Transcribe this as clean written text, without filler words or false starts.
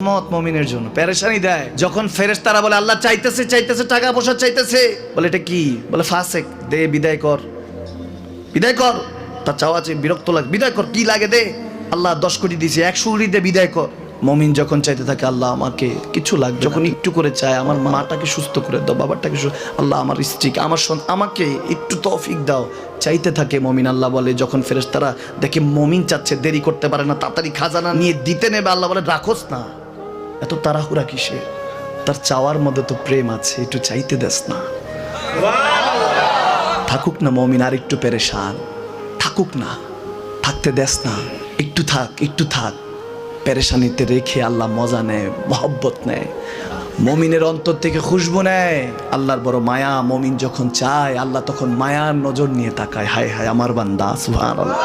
মত মুমিনের জন্য পেরেশানি দেয় যখন ফেরেশতারা বলে আল্লাহ চাইতেছে চাইতেছে টাকা পয়সা চাইতেছে, বলে এটা কি, বলে ফাসেক, দে বিদায় কর, বিদায় কর, তার চাওয়া আছে বিরক্ত লাগে, বিদায় কর, কি লাগে দে, আল্লাহ 10 কোটি দিয়েছে 100 কোটি দে বিদায় কর। মুমিন যখন চাইতে থাকে আল্লাহ আমাকে কিছু লাগবে, যখন একটু করে চায় আমার মাটাকে সুস্থ করে দাও, বাবাটাকে আল্লাহ আমার স্ত্রীকে আমার আমাকে একটু তৌফিক দাও, চাইতে থাকে মুমিন। আল্লাহ বলে যখন ফেরেশতারা দেখে মুমিন চাচ্ছে, দেরি করতে পারে না, তাড়াতাড়ি খাজানা নিয়ে দিতে নেবে, আল্লাহ বলে রাখোস না, এত তাড়াহুড়া কিসে, তার চাওয়ার মধ্যে তো প্রেম আছে, একটু চাইতে দেস না। থাকুক না মুমিন আর একটু পেরেশান, থাকুক না, থাকতে দেস না, একটু থাক, একটু থাক। পেরেশানিতে রেখে আল্লাহ মজা নেয়, মহব্বত নেয়, মুমিনের অন্তর থেকে খুশবু নেয়, আল্লাহর বড় মায়া। মুমিন যখন চায় আল্লাহ তখন মায়ার নজর নিয়ে তাকায়, হায় হায় আমার বান্দা, সুবহানাল্লাহ।